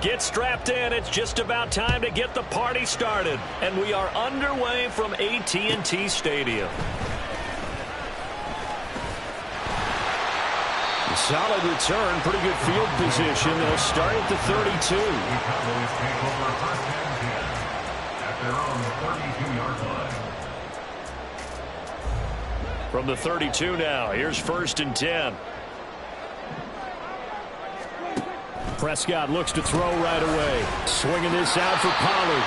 Get strapped in. It's just about time to get the party started. And we are underway from AT&T Stadium. Solid return. Pretty good field position. They'll start at the 32. From the 32 now. Here's 1st and 10. Prescott looks to throw right away. Swinging this out for Pollard.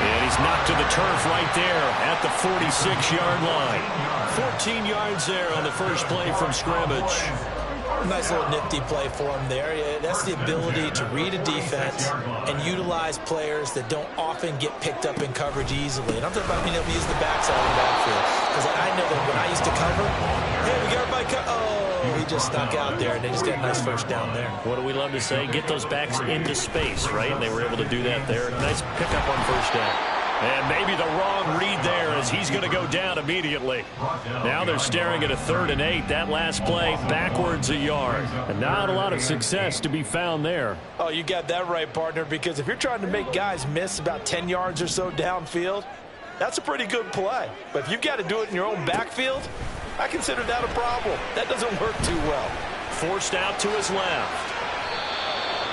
And he's knocked to the turf right there at the 46-yard line. 14 yards there on the first play from scrimmage. Nice little nifty play for him there. Yeah, that's the ability to read a defense and utilize players that don't often get picked up in coverage easily. And I'm talking about being able to use the backside of the backfield. Because I know that when I used to cover, hey, we got everybody he just snuck out there, and they just got a nice first down there. What do we love to say? Get those backs into space, right? And they were able to do that there. Nice pickup on first down. And maybe the wrong read there as he's going to go down immediately. Now they're staring at a 3rd and 8. That last play backwards a yard. And not a lot of success to be found there. Oh, you got that right, partner, because if you're trying to make guys miss about 10 yards or so downfield, that's a pretty good play. But if you've got to do it in your own backfield, I consider that a problem. That doesn't work too well. Forced out to his left.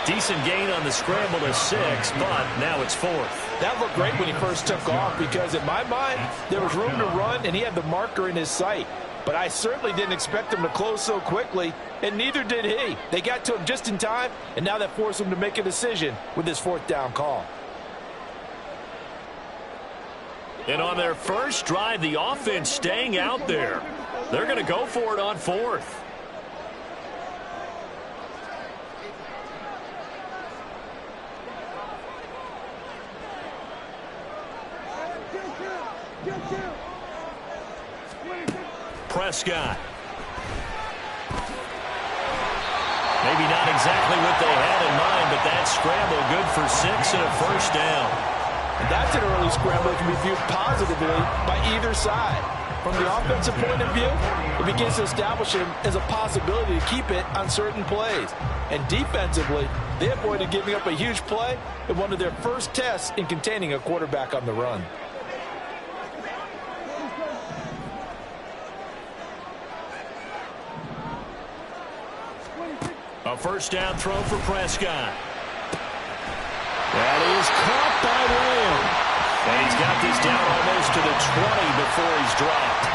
Decent gain on the scramble to 6, but now it's 4th. That looked great when he first took off because, in my mind, there was room to run, and he had the marker in his sight. But I certainly didn't expect him to close so quickly, and neither did he. They got to him just in time, and now that forced him to make a decision with his 4th down call. And on their first drive, the offense staying out there. They're going to go for it on 4th. Prescott. Maybe not exactly what they had in mind, but that scramble good for 6 and a first down. And that's an early scramble that can be viewed positively by either side. From the offensive point of view, it begins to establish him as a possibility to keep it on certain plays. And defensively, they avoided giving up a huge play in one of their first tests in containing a quarterback on the run. A first down throw for Prescott. That is caught by Lamb. And he's got this down almost to the 20 before he's dropped.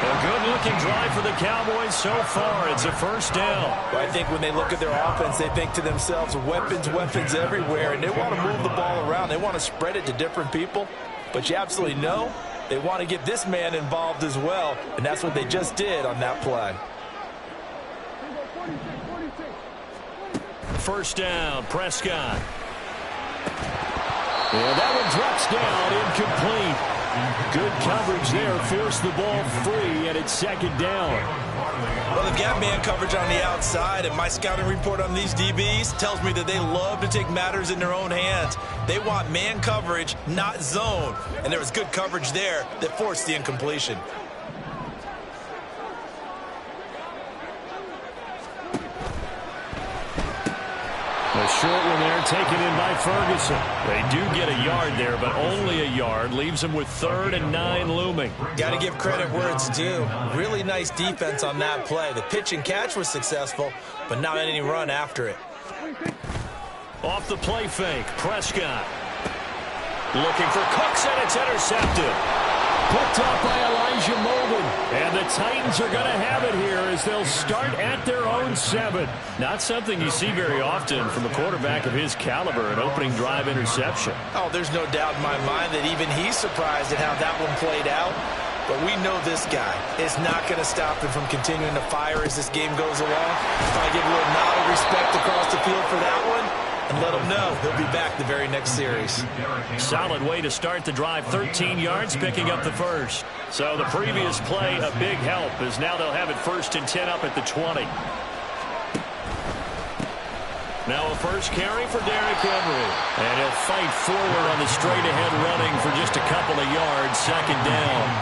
A good-looking drive for the Cowboys so far. It's a first down. Well, I think when they look at their offense, they think to themselves, weapons, weapons everywhere, and they want to move the ball around. They want to spread it to different people. But you absolutely know they want to get this man involved as well, and that's what they just did on that play. First down, Prescott. And that one drops down, incomplete. Good coverage there, forced the ball free, and it's 2nd down. Well, they've got man coverage on the outside, and my scouting report on these DBs tells me that they love to take matters in their own hands. They want man coverage, not zone. And there was good coverage there that forced the incompletion. A short one there taken in by Ferguson. They do get a yard there, but only a yard. Leaves them with 3rd and 9 looming. Got to give credit where it's due. Really nice defense on that play. The pitch and catch was successful, but not any run after it. Off the play fake, Prescott. Looking for Cooks, and it's intercepted. Picked up by Elijah Molden. And the Titans are going to have it here as they'll start at their own 7. Not something you see very often from a quarterback of his caliber, an opening drive interception. Oh, there's no doubt in my mind that even he's surprised at how that one played out. But we know this guy is not going to stop him from continuing to fire as this game goes along. I give a little nod of respect across the field for that one. And let him know he'll be back the very next series. Solid way to start the drive. 13 yards, picking up the first. So the previous play, a big help, as now they'll have it 1st and 10 up at the 20. Now a first carry for Derrick Henry. And he'll fight forward on the straight-ahead running for just a couple of yards. 2nd down.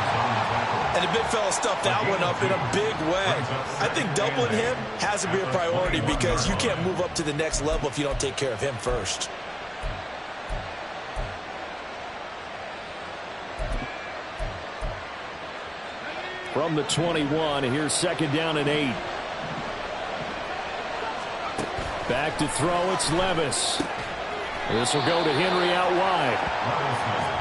And the big fella stuffed that one up in a big way. I think doubling him has to be a priority because you can't move up to the next level if you don't take care of him first. From the 21, here's 2nd down and 8. Back to throw, it's Levis. This will go to Henry out wide.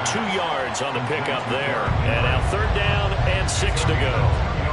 2 yards on the pickup there. And now 3rd down and 6 to go.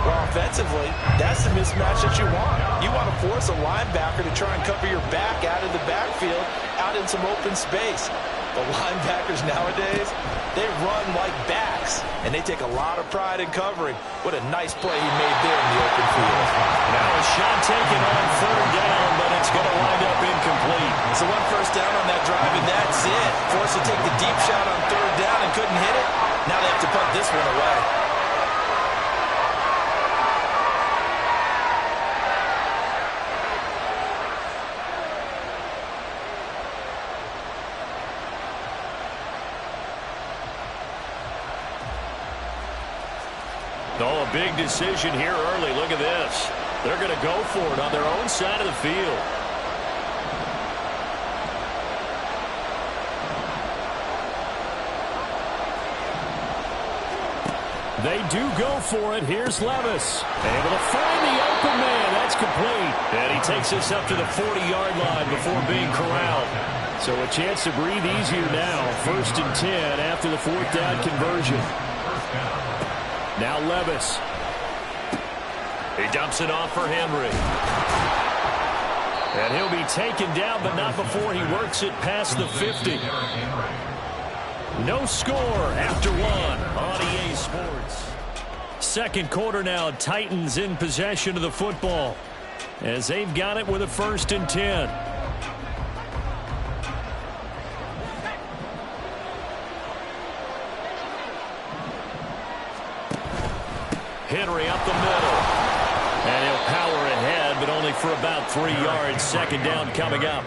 Well, offensively, that's the mismatch that you want. You want to force a linebacker to try and cover your back out of the backfield, out in some open space. The linebackers nowadays, they run like backs, and they take a lot of pride in covering. What a nice play he made there in the open field. Now a shot taken on 3rd down, but it's going to wind up incomplete. So 1 first down on that drive, and that's it. Forced to take the deep shot on 3rd down and couldn't hit it. Now they have to punt this one away. Oh, a big decision here early. Look at this. They're going to go for it on their own side of the field. They do go for it. Here's Levis. Able to find the open man. That's complete. And he takes us up to the 40-yard line before being corralled. So a chance to breathe easier now. 1st and 10 after the 4th down conversion. Now Levis. He dumps it off for Henry. And he'll be taken down, but not before he works it past the 50. No score after 1 on EA Sports. 2nd quarter now. Titans in possession of the football as they've got it with a 1st and 10. Henry up the middle. And he'll power ahead, but only for about 3 yards. 2nd down coming up.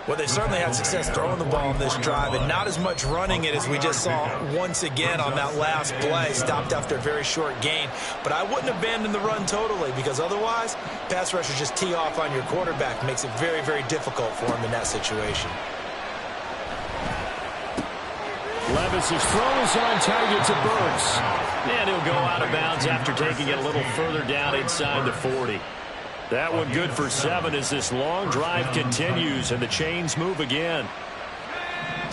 Well, they certainly had success throwing the ball in this drive, and not as much running it as we just saw once again on that last play. Stopped after a very short gain. But I wouldn't abandon the run totally, because otherwise, pass rushers just tee off on your quarterback. Makes it very, very difficult for him in that situation. Levis's throw is on target to Burks. And he'll go out of bounds after taking it a little further down inside the 40. That one good for 7 as this long drive continues and the chains move again.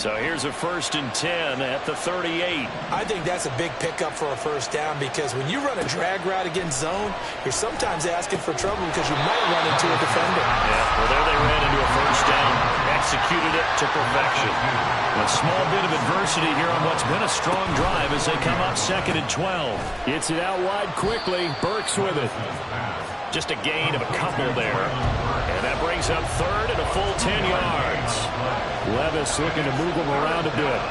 So here's a 1st and 10 at the 38. I think that's a big pickup for a 1st down because when you run a drag route against zone, you're sometimes asking for trouble because you might run into a defender. Yeah, well, there they ran into a 1st down. Executed it to perfection. A small bit of adversity here on what's been a strong drive as they come up 2nd and 12. Gets it out wide quickly. Burks with it. Just a gain of a couple there. And that brings up 3rd and a full 10 yards. Levis looking to move him around a bit.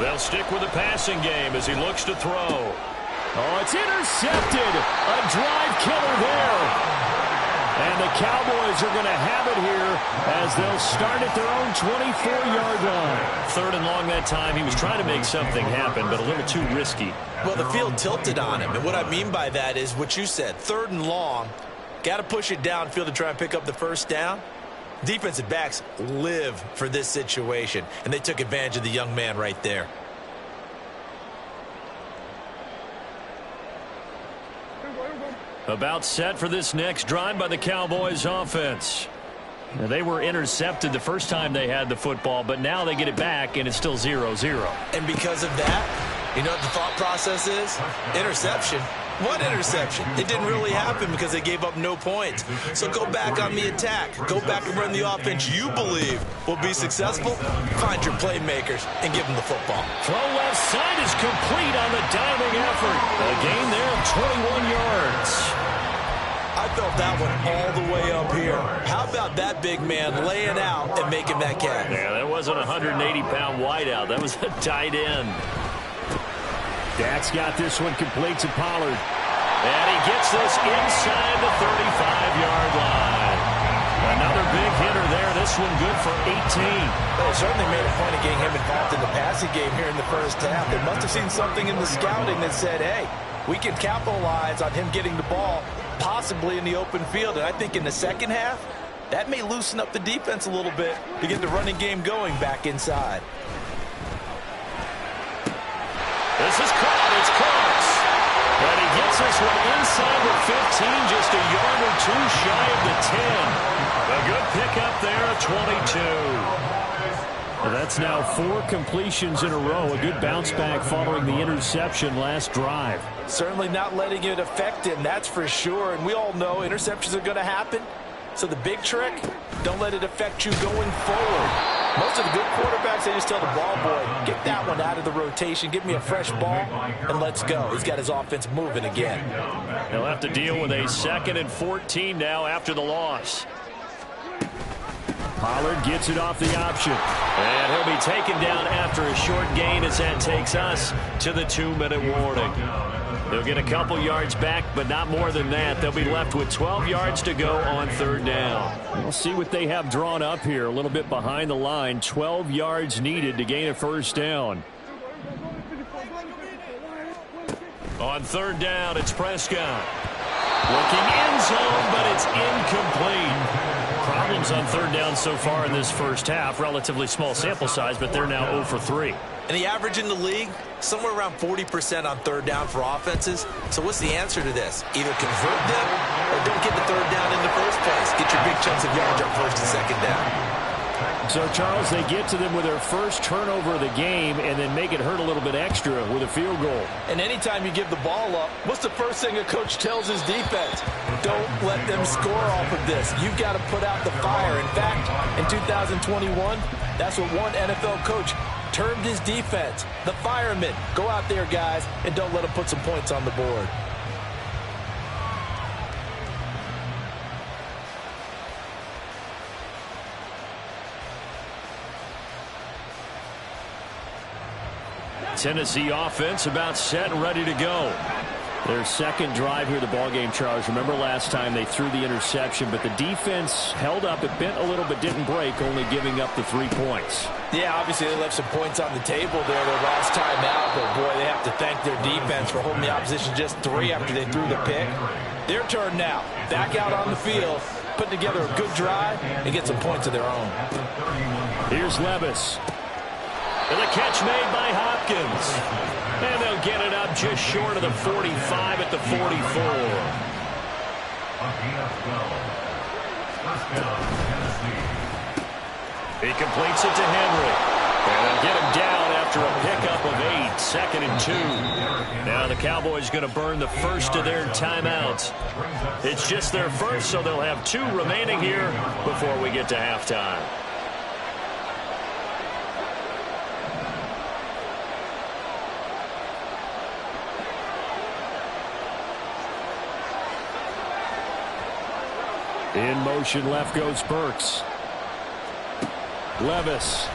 They'll stick with the passing game as he looks to throw. Oh, it's intercepted. A drive killer there. And the Cowboys are going to have it here as they'll start at their own 24-yard line. 3rd and long that time. He was trying to make something happen, but a little too risky. Well, the field tilted on him. And what I mean by that is what you said. 3rd and long. Got to push it downfield to try and pick up the 1st down. Defensive backs live for this situation, and they took advantage of the young man right there. About set for this next drive by the Cowboys offense. Now, they were intercepted the first time they had the football, but now they get it back, and it's still 0-0. And because of that, you know what the thought process is? Interception. What interception? It didn't really happen because they gave up no points. So go back on the attack. Go back and run the offense you believe will be successful. Find your playmakers and give them the football. Throw left side is complete on the diving effort. A gain there of 21 yards. I felt that one all the way up here. How about that big man laying out and making that catch? Yeah, that wasn't a 180-pound wideout. That was a tight end. Dak's got this one complete to Pollard. And he gets this inside the 35-yard line. Another big hitter there. This one good for 18. Well, they certainly made a point of getting him involved in the passing game here in the first half. They must have seen something in the scouting that said, hey, we can capitalize on him getting the ball possibly in the open field. And I think in the second half, that may loosen up the defense a little bit to get the running game going back inside. This is caught. It's Cooks. And he gets this one inside the 15, just a yard or two shy of the 10. A good pickup there at 22. Well, that's now 4 completions in a row. A good bounce back following the interception last drive. Certainly not letting it affect him, that's for sure. And we all know interceptions are going to happen. So the big trick, don't let it affect you going forward. Most of the good quarterbacks, they just tell the ball boy, get that one out of the rotation, give me a fresh ball, and let's go. He's got his offense moving again. He'll have to deal with a 2nd and 14 now after the loss. Pollard gets it off the option. And he'll be taken down after a short gain as that takes us to the 2-minute warning. They'll get a couple yards back, but not more than that. They'll be left with 12 yards to go on 3rd down. We'll see what they have drawn up here. A little bit behind the line. 12 yards needed to gain a 1st down. On 3rd down, it's Prescott. Looking end zone, but it's incomplete. Problems on 3rd down so far in this first half. Relatively small sample size, but they're now 0 for 3. And the average in the league, somewhere around 40% on 3rd down for offenses. So what's the answer to this? Either convert them or don't get the 3rd down in the first place. Get your big chunks of yards on 1st and 2nd down. So, Charles, they get to them with their first turnover of the game and then make it hurt a little bit extra with a field goal. And anytime you give the ball up, what's the first thing a coach tells his defense? Don't let them score off of this. You've got to put out the fire. In fact, in 2021, that's what one NFL coach termed his defense, the firemen. Go out there, guys, and don't let them put some points on the board. Tennessee offense about set and ready to go. Their 2nd drive here, the ballgame, Charles. Remember last time they threw the interception, but the defense held up. It bent a little but didn't break, only giving up the 3 points. Yeah, obviously they left some points on the table there their last time out, but boy, they have to thank their defense for holding the opposition just 3 after they threw the pick. Their turn now. Back out on the field, put together a good drive, and get some points of their own. Here's Levis. And the catch made by Hopkins. And they'll get it up just short of the 45 at the 44. He completes it to Henry. And they'll get him down after a pickup of 8, 2nd and 2. Now the Cowboys going to burn the first of their timeouts. It's just their first, so they'll have 2 remaining here before we get to halftime. In motion, left goes Burks. Levis.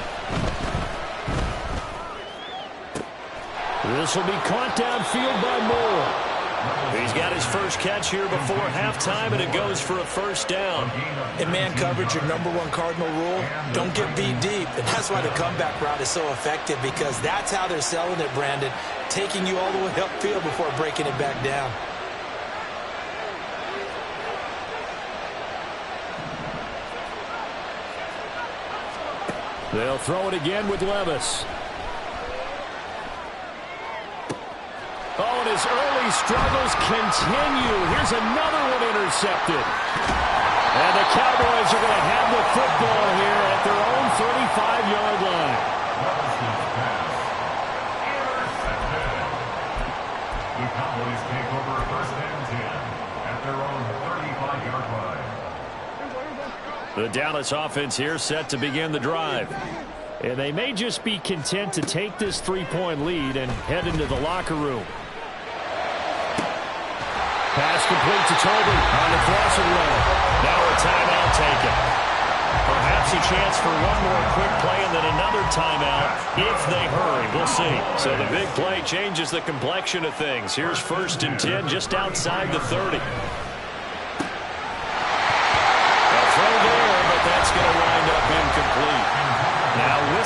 This will be caught downfield by Moore. He's got his first catch here before halftime, and it goes for a 1st down. In man coverage, your #1 cardinal rule, don't get beat deep. And that's why the comeback route is so effective, because that's how they're selling it, Brandon. Taking you all the way upfield before breaking it back down. They'll throw it again with Levis. Oh, and his early struggles continue. Here's another one intercepted. And the Cowboys are going to have the football here at their own 35-yard line. The Cowboys take over 1st and 10 at their own 35-yard line. The Dallas offense here set to begin the drive. And they may just be content to take this 3-point lead and head into the locker room. Pass complete to Tobin on the crossing road. Now a timeout taken. Perhaps a chance for one more quick play and then another timeout if they hurry. We'll see. So the big play changes the complexion of things. Here's 1st and 10 just outside the 30. A throw there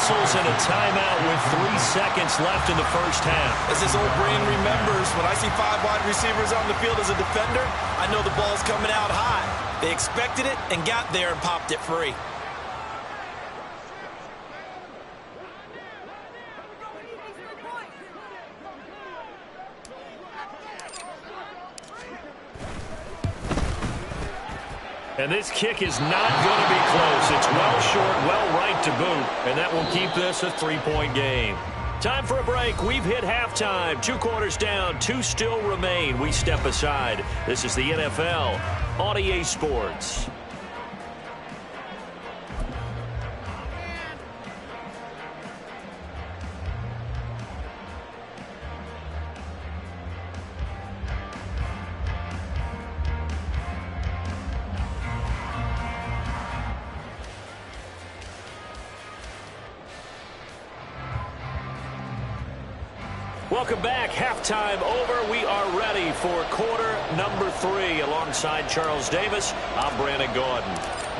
whistles and a timeout with 3 seconds left in the first half. As this old brain remembers, when I see 5 wide receivers on the field as a defender, I know the ball's coming out high. They expected it and got there and popped it free. And this kick is not going to be close. It's well short, well right to boot, and that will keep this a 3-point game. Time for a break. We've hit halftime. 2 quarters down, 2 still remain. We step aside. This is the NFL on EA Sports. Welcome back. Halftime over. We are ready for quarter number 3. Alongside Charles Davis, I'm Brandon Gordon.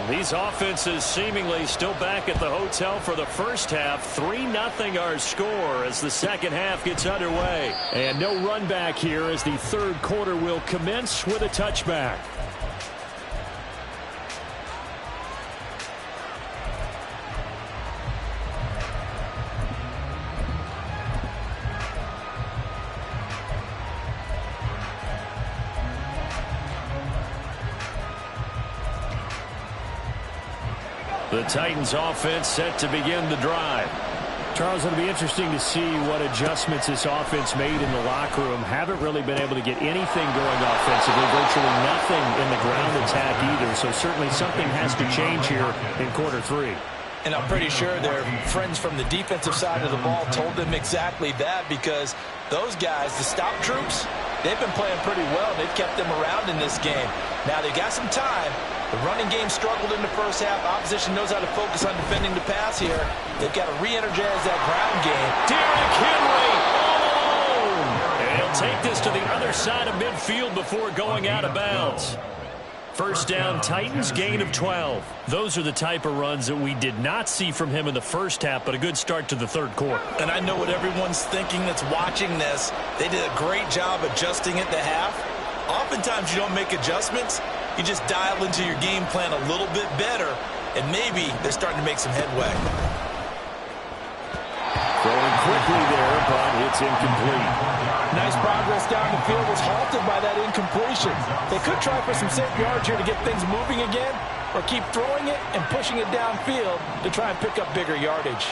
These offenses seemingly still back at the hotel for the first half. 3-0 our score as the second half gets underway. And no run back here as the third quarter will commence with a touchback. The Titans offense set to begin the drive. Charles, it'll be interesting to see what adjustments this offense made in the locker room. Haven't really been able to get anything going offensively, virtually nothing in the ground attack either. So certainly something has to change here in quarter 3. And I'm pretty sure their friends from the defensive side of the ball told them exactly that, because those guys, the stop troops, they've been playing pretty well. They've kept them around in this game. Now they got some time. The running game struggled in the first half. Opposition knows how to focus on defending the pass here. They've got to re-energize that ground game. Derrick Henry all alone. And he'll take this to the other side of midfield before going out of bounds. First down, Titans, gain of 12. Those are the type of runs that we did not see from him in the first half, but a good start to the third quarter. And I know what everyone's thinking that's watching this. They did a great job adjusting at the half. Oftentimes you don't make adjustments. You just dial into your game plan a little bit better, and maybe they're starting to make some headway. Throwing quickly there, but it's incomplete. Nice progress down the field was halted by that incompletion. They could try for some safe yards here to get things moving again, or keep throwing it and pushing it downfield to try and pick up bigger yardage.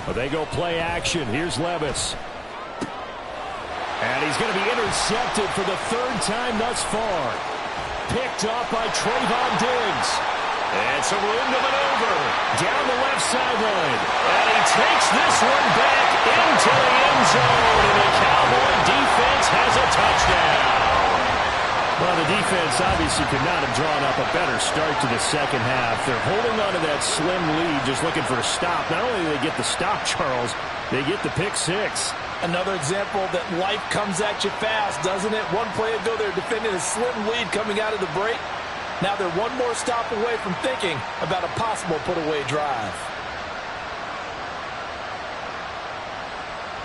Well, they go play action. Here's Levis. And he's going to be intercepted for the third time thus far. Picked off by Trayvon Diggs. And some room to maneuver down the left sideline. And he takes this one back into the end zone. And the Cowboy defense has a touchdown. Well, the defense obviously could not have drawn up a better start to the second half. They're holding on to that slim lead, just looking for a stop. Not only do they get the stop, Charles, they get the pick 6. Another example that life comes at you fast, doesn't it? One play ago, they're defending a slim lead coming out of the break. Now they're one more stop away from thinking about a possible put-away drive.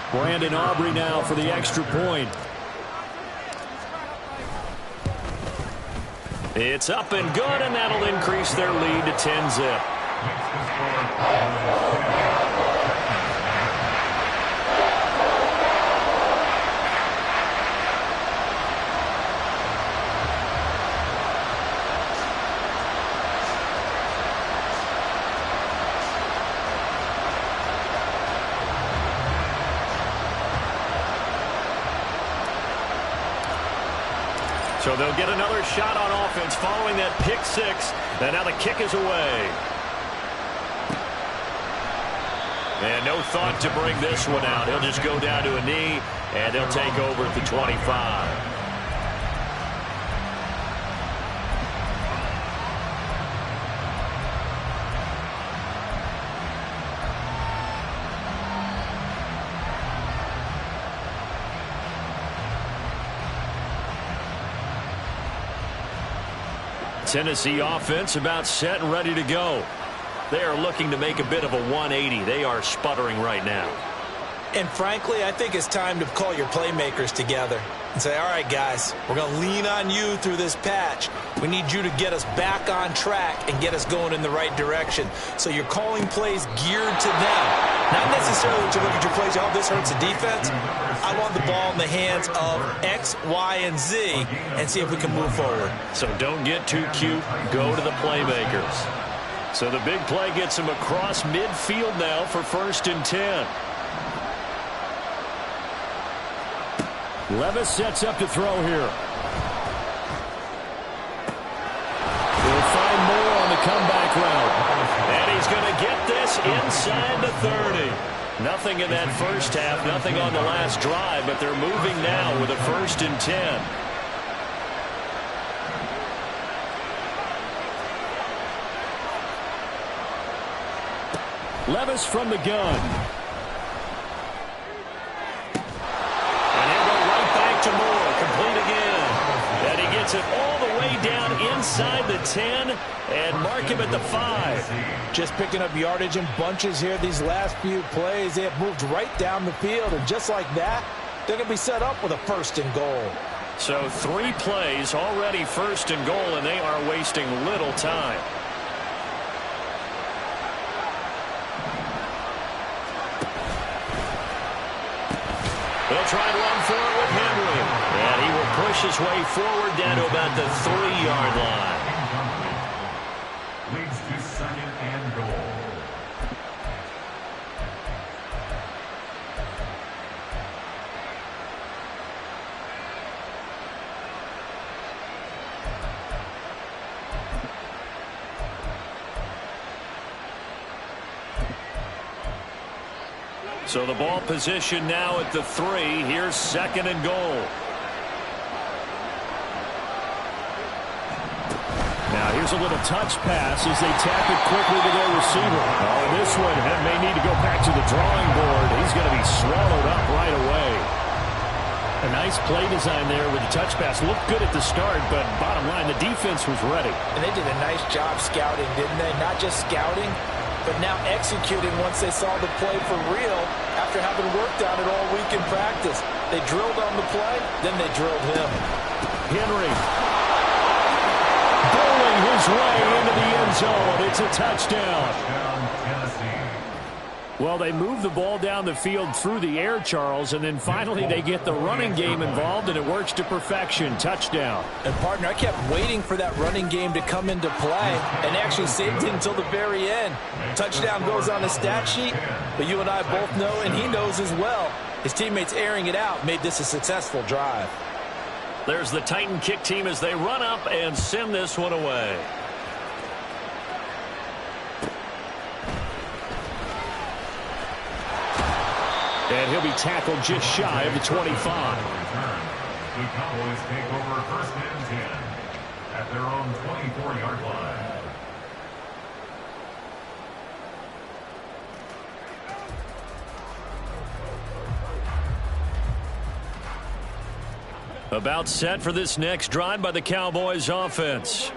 Brandon Aubrey now for the extra point. It's up and good, and that'll increase their lead to 10-zip. So they'll get another shot on offense following that pick 6. And now the kick is away. And no thought to bring this one out. He'll just go down to a knee, and they'll take over at the 25. Tennessee offense about set and ready to go. They are looking to make a bit of a 180. They are sputtering right now. And frankly, I think it's time to call your playmakers together and say, all right, guys, we're going to lean on you through this patch. We need you to get us back on track and get us going in the right direction. So you're calling plays geared to them. Not necessarily to look at your plays, oh, this hurts the defense. I want the ball in the hands of X, Y, and Z and see if we can move forward. So don't get too cute. Go to the playmakers. So the big play gets him across midfield now for 1st and 10. Levis sets up to throw here. He'll find more on the comeback route. And he's going to get this inside the 30. Nothing in that first half, nothing on the last drive, but they're moving now with a 1st and 10. Levis from the gun. And he'll go right back to Moore. Complete again. And he gets it all the way down inside the 10 and mark him at the 5. Just picking up yardage in bunches here these last few plays. They have moved right down the field, and just like that, they're going to be set up with a 1st and goal. So 3 plays already 1st and goal, and they are wasting little time. They'll try and run for it with Henry. And he will push his way forward down to about the 3-yard line. Leads to 2nd and goal. So the ball position now at the 3. Here's 2nd and goal. Now here's a little touch pass as they tap it quickly to their receiver. Oh, this one may need to go back to the drawing board. He's going to be swallowed up right away. A nice play design there with the touch pass. Looked good at the start, but bottom line, the defense was ready. And they did a nice job scouting, didn't they? Not just scouting, but now executing once they saw the play for real after having worked on it all week in practice. They drilled on the play, then they drilled him. Henry bowling his way into the end zone. It's a touchdown. Well, they move the ball down the field through the air, Charles, and then finally they get the running game involved, and it works to perfection. Touchdown. And, partner, I kept waiting for that running game to come into play and actually saved it until the very end. Touchdown goes on the stat sheet, but you and I both know, and he knows as well, his teammates airing it out made this a successful drive. There's the Titan kick team as they run up and send this one away. And he'll be tackled just shy of the 25. The Cowboys take over 1st and 10 at their own 24-yard line. About set for this next drive by the Cowboys offense.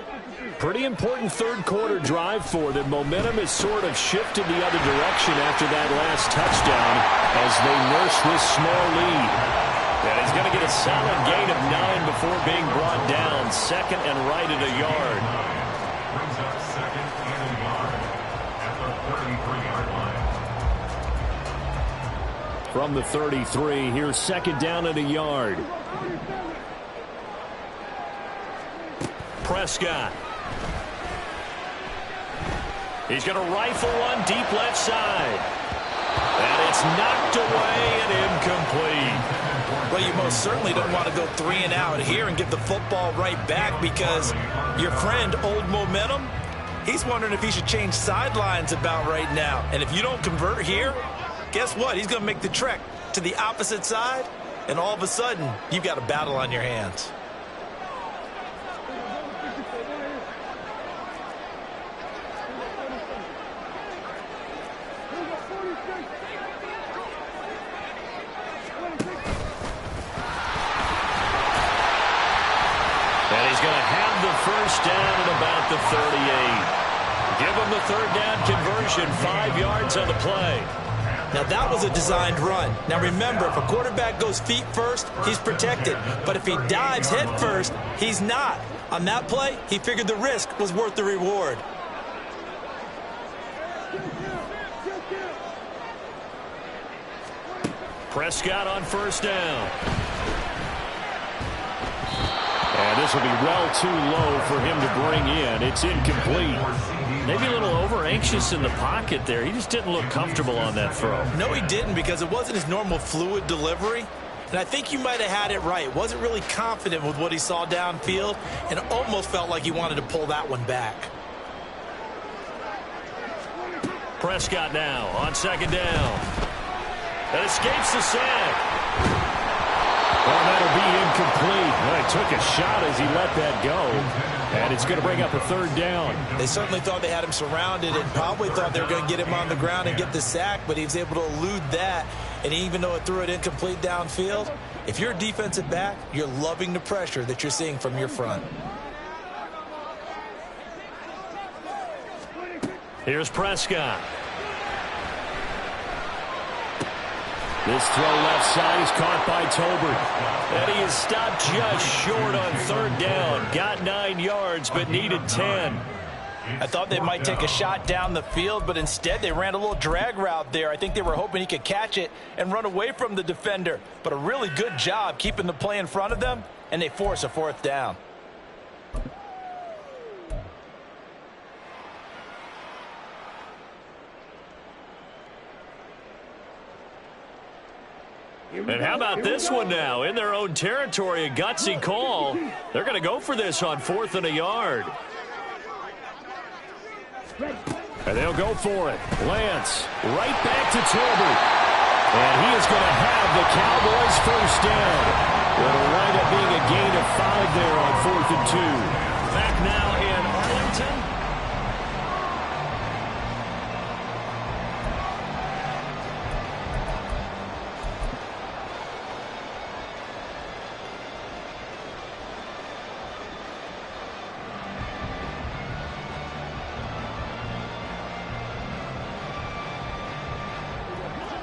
Pretty important third-quarter drive for them. Momentum has sort of shifted the other direction after that last touchdown as they nurse this small lead. And he's going to get a solid gain of 9 before being brought down. 2nd and right at a yard. Brings up 2nd and a yard at the 33-yard line. From the 33, here's 2nd down at a yard. Prescott. He's going to rifle one deep left side. And it's knocked away and incomplete. Well, you most certainly don't want to go 3 and out here and give the football right back because your friend, Old Momentum, he's wondering if he should change sidelines about right now. And if you don't convert here, guess what? He's going to make the trek to the opposite side, and all of a sudden, you've got a battle on your hands. first down at about the 38. Give them the third down conversion, 5 yards on the play. Now, that was a designed run. Now, remember, if a quarterback goes feet first, he's protected. But if he dives head first, he's not. On that play, he figured the risk was worth the reward. Prescott on first down. And this will be well too low for him to bring in. It's incomplete. Maybe a little over-anxious in the pocket there. He just didn't look comfortable on that throw. No, he didn't, because it wasn't his normal fluid delivery. And I think you might have had it right. Wasn't really confident with what he saw downfield, and almost felt like he wanted to pull that one back. Prescott now on second down. And escapes the sack. Well, that'll be incomplete. Well, he took a shot as he let that go. And it's going to bring up a third down. They certainly thought they had him surrounded and probably thought they were going to get him on the ground and get the sack, but he was able to elude that. And even though it threw it incomplete downfield, if you're a defensive back, you're loving the pressure that you're seeing from your front. Here's Prescott. This throw left side is caught by Tolbert. And he is stopped just short on third down. Got 9 yards, but needed 10. I thought they might take a shot down the field, but instead they ran a little drag route there. I think they were hoping he could catch it and run away from the defender. But a really good job keeping the play in front of them, and they force a fourth down. And how about this one now? In their own territory, a gutsy call. They're going to go for this on 4th and a yard. And they'll go for it. Lance right back to Tolbert. And he is going to have the Cowboys first down. It'll wind up being a gain of 5 there on 4th and 2. Back now in Arlington.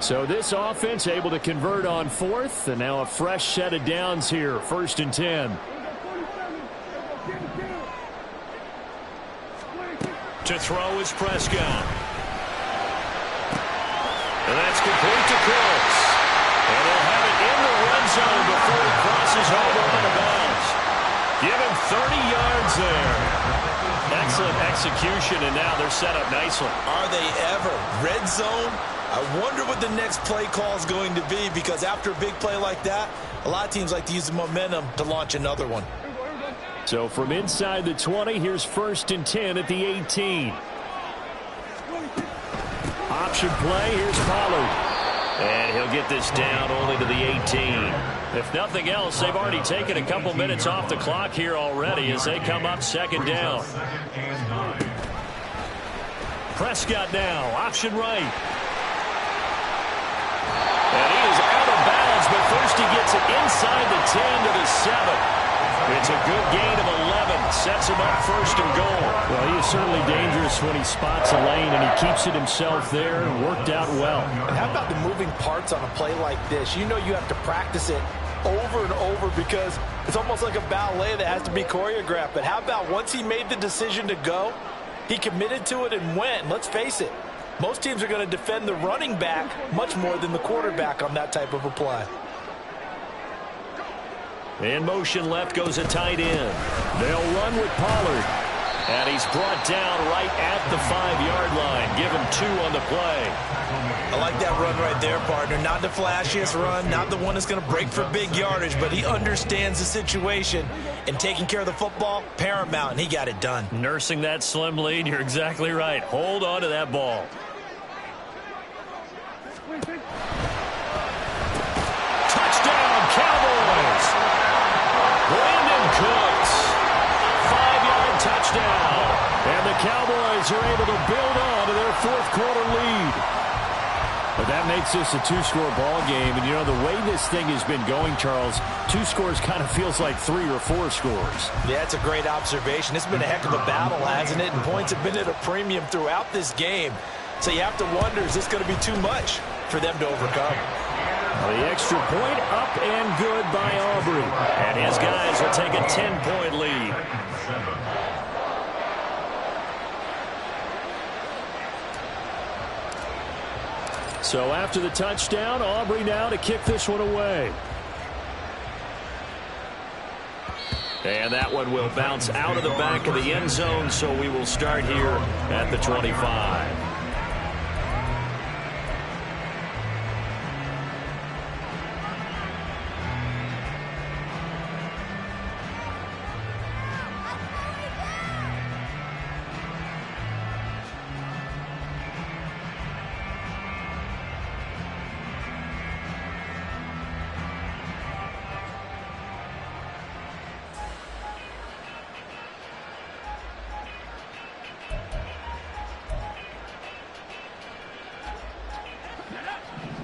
So this offense able to convert on 4th, and now a fresh set of downs here, 1st and 10. To throw is Prescott. And that's complete to Cooks. And they'll have it in the red zone before he crosses over out of bounds. Give him 30 yards there. Excellent execution, and now they're set up nicely. Are they ever? Red zone? I wonder what the next play call is going to be, because after a big play like that, a lot of teams like to use the momentum to launch another one. So from inside the 20, here's 1st and 10 at the 18. Option play, here's Pollard. And he'll get this down only to the 18. If nothing else, they've already taken a couple minutes off the clock here already as they come up second down. Prescott now, option right. And he is out of bounds, but first he gets it inside the 10 to the 7. It's a good gain of 11. Sets him up 1st and goal. Well, he is certainly dangerous when he spots a lane, and he keeps it himself there, and worked out well. And how about the moving parts on a play like this? You know you have to practice it over and over because it's almost like a ballet that has to be choreographed. But how about once he made the decision to go, he committed to it and went. And let's face it, most teams are going to defend the running back much more than the quarterback on that type of a play. In motion left goes a tight end. They'll run with Pollard. And he's brought down right at the 5-yard line. Give him 2 on the play. I like that run right there, partner. Not the flashiest run, not the one that's going to break for big yardage, but he understands the situation, and taking care of the football, paramount, and he got it done. Nursing that slim lead, you're exactly right. Hold on to that ball. Touchdown, Cowboys! Brandon Cooks. 5-yard touchdown. And the Cowboys are able to build on to their 4th quarter lead. But that makes this a two-score ball game. And, you know, the way this thing has been going, Charles, 2 scores kind of feels like 3 or 4 scores. Yeah, that's a great observation. It's been a heck of a battle, hasn't it? And points have been at a premium throughout this game. So you have to wonder, is this going to be too much for them to overcome? The extra point up and good by Aubrey. And his guys will take a 10-point lead. So after the touchdown, Aubrey now to kick this one away. And that one will bounce out of the back of the end zone, so we will start here at the 25.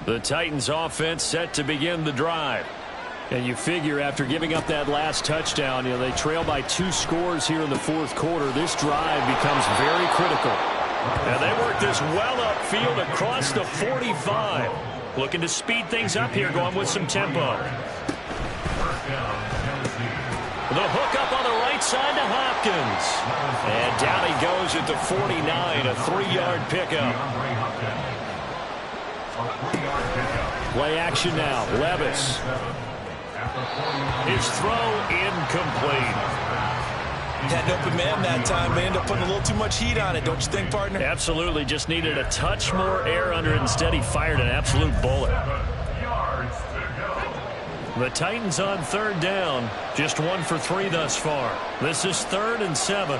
The Titans offense set to begin the drive. And you figure after giving up that last touchdown, you know, they trail by 2 scores here in the 4th quarter. This drive becomes very critical. And they work this well upfield across the 45. Looking to speed things up here, going with some tempo. The hook up on the right side to Hopkins. And down he goes at the 49, a 3-yard pickup. Play action now. Levis. His throw incomplete. Had an open man that time, but ended up putting a little too much heat on it, don't you think, partner? Absolutely. Just needed a touch more air under it. Instead, he fired an absolute bullet. The Titans on 3rd down. Just 1 for 3 thus far. This is 3rd and 7.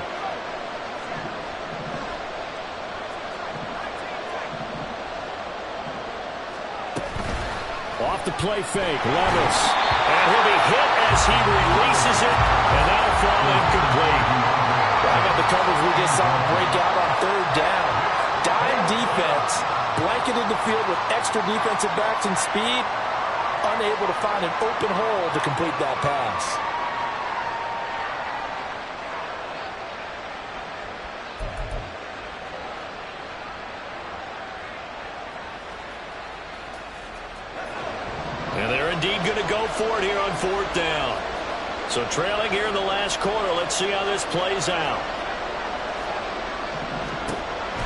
Off the play fake, Levis. And he'll be hit as he releases it, and that'll fall incomplete. Right on the coverage, we just saw him break out on 3rd down. Dime defense, blanketed the field with extra defensive backs and speed, unable to find an open hole to complete that pass. And they're indeed going to go for it here on 4th down. So trailing here in the last quarter. Let's see how this plays out.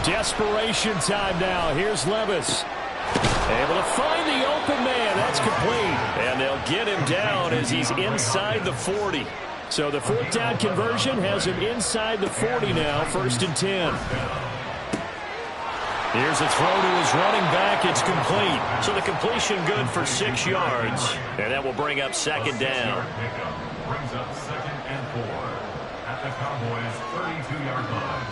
Desperation time now. Here's Levis. Able to find the open man. That's complete. And they'll get him down as he's inside the 40. So the 4th down conversion has him inside the 40 now. 1st and 10. Here's a throw to his running back. It's complete. So the completion good for 6 yards. And that will bring up 2nd down. Brings up 2nd and 4 at the Cowboys' 32-yard line.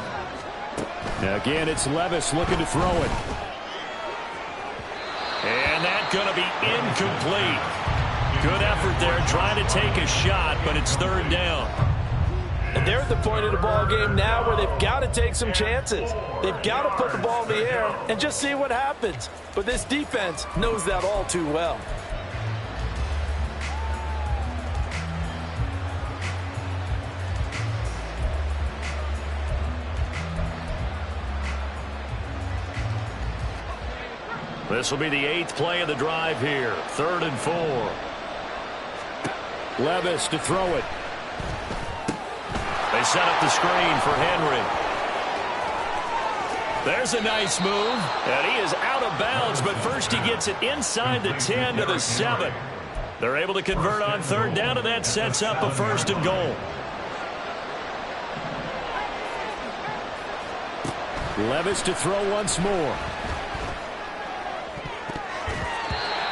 Now again, it's Levis looking to throw it. And that's going to be incomplete. Good effort there trying to take a shot, but it's 3rd down. And they're at the point of the ball game now where they've got to take some chances. They've got to put the ball in the air and just see what happens. But this defense knows that all too well. This will be the 8th play of the drive here. 3rd and 4. Levis to throw it. They set up the screen for Henry. There's a nice move. And he is out of bounds, but first he gets it inside the 10 to the 7. They're able to convert on 3rd down, and that sets up a 1st and goal. Levis to throw once more.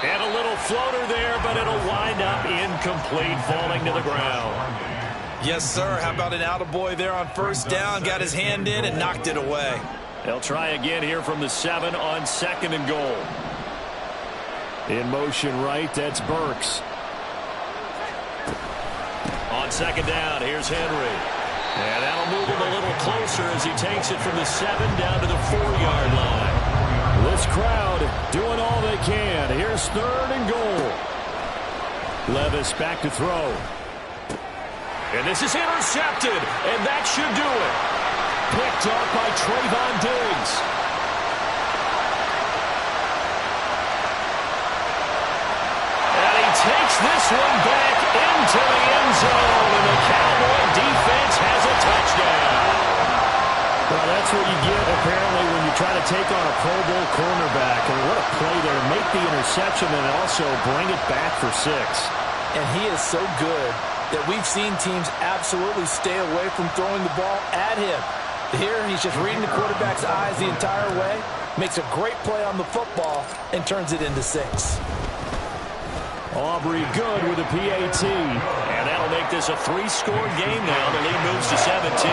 And a little floater there, but it'll wind up incomplete, falling to the ground. Yes, sir. How about an attaboy there on 1st down? Got his hand in and knocked it away. They'll try again here from the 7 on 2nd and goal. In motion right, that's Burks. On 2nd down, here's Henry. And that'll move him a little closer as he takes it from the 7 down to the 4-yard line. This crowd crowd doing all they can. Here's 3rd and goal. Levis back to throw. And this is intercepted, and that should do it. Picked up by Trayvon Diggs. And he takes this one back into the end zone, and the Cowboy defense has a touchdown. Well, that's what you get, apparently, when you try to take on a Pro Bowl cornerback. And what a play there. Make the interception and also bring it back for 6. And he is so good that we've seen teams absolutely stay away from throwing the ball at him. Here, he's just reading the quarterback's eyes the entire way, makes a great play on the football, and turns it into 6. Aubrey good with a PAT. And that'll make this a 3-score game now. The lead moves to 17.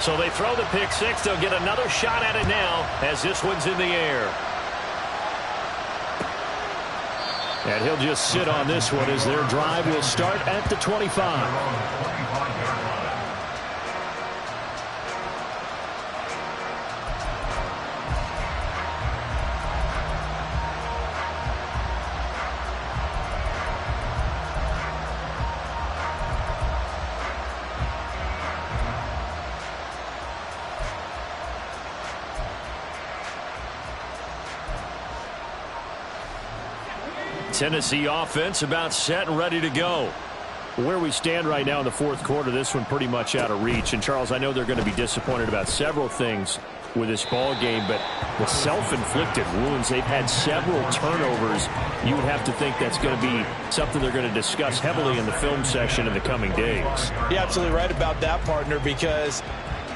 So they throw the pick 6. They'll get another shot at it now as this one's in the air. And he'll just sit on this one as their drive will start at the 25. Tennessee offense about set and ready to go. Where we stand right now in the 4th quarter, this one pretty much out of reach. And, Charles, I know they're going to be disappointed about several things with this ball game, but the self-inflicted wounds, they've had several turnovers. You would have to think that's going to be something they're going to discuss heavily in the film session in the coming days. You're absolutely right about that, partner, because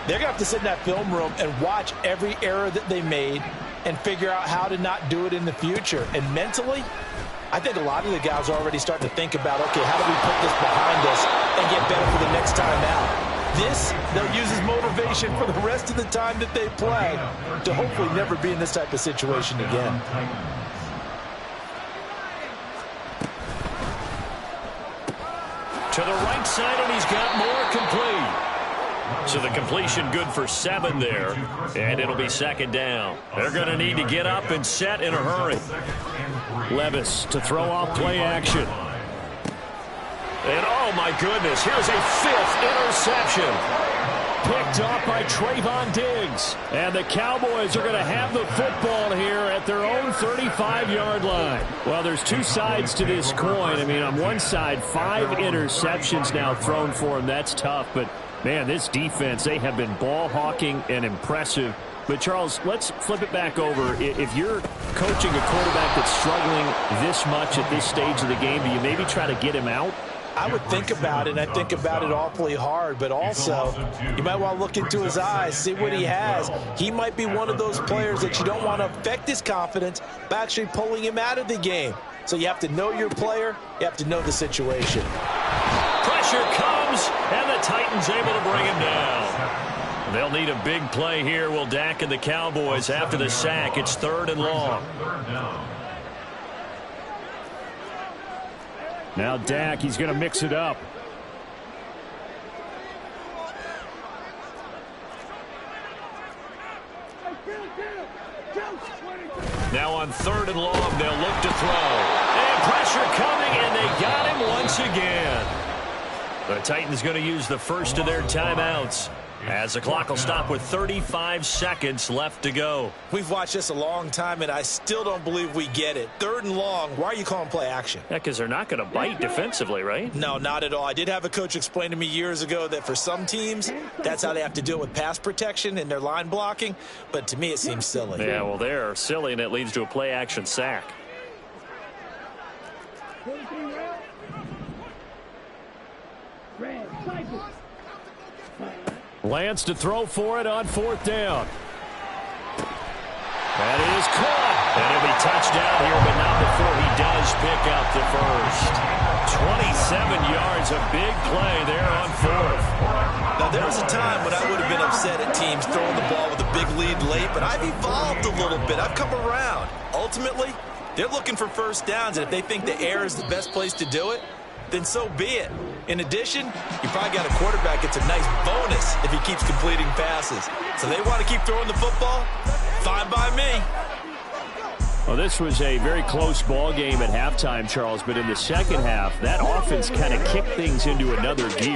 they're going to have to sit in that film room and watch every error that they made and figure out how to not do it in the future. And mentally, I think a lot of the guys are already starting to think about, okay, how do we put this behind us and get better for the next time out? This, they'll use as motivation for the rest of the time that they play to hopefully never be in this type of situation again. To the right side, and he's got more complete. So the completion good for 7 there, and it'll be 2nd down. They're going to need to get up and set in a hurry. Levis to throw off play action. And, oh, my goodness, here's a 5th interception. Picked off by Trayvon Diggs. And the Cowboys are going to have the football here at their own 35-yard line. Well, there's 2 sides to this coin. I mean, on one side, 5 interceptions now thrown for him. That's tough, but man, this defense, they have been ball hawking and impressive. But, Charles, let's flip it back over. If you're coaching a quarterback that's struggling this much at this stage of the game, do you maybe try to get him out? I would think about it, and I think about it awfully hard. But also, you might want to look into his eyes, see what he has. He might be one of those players that you don't want to affect his confidence by actually pulling him out of the game. So you have to know your player. You have to know the situation. Pressure comes, and the Titans able to bring him down. They'll need a big play here, will Dak and the Cowboys after the sack. It's 3rd and long. Now Dak, he's going to mix it up. Now on 3rd and long, they'll look to throw. And pressure coming, and they got him once again. The Titans going to use the first of their timeouts as the clock will stop with 35 seconds left to go. We've watched this a long time, and I still don't believe we get it. 3rd and long, why are you calling play action? Yeah, because they're not going to bite defensively, right? No, not at all. I did have a coach explain to me years ago that for some teams, that's how they have to deal with pass protection and their line blocking. But to me, it seems silly. Yeah, well, they're silly, and it leads to a play action sack. Lance to throw for it on 4th down. That is caught. And he'll be touchdown here, but not before he does pick up the first. 27 yards, a big play there on 4th. Now, there was a time when I would have been upset at teams throwing the ball with a big lead late, but I've evolved a little bit. I've come around. Ultimately, they're looking for first downs, and if they think the air is the best place to do it, then so be it. In addition, you probably got a quarterback that's a nice bonus if he keeps completing passes. So they want to keep throwing the football? Fine by me. Well, this was a very close ball game at halftime, Charles, but in the second half, that offense kind of kicked things into another gear.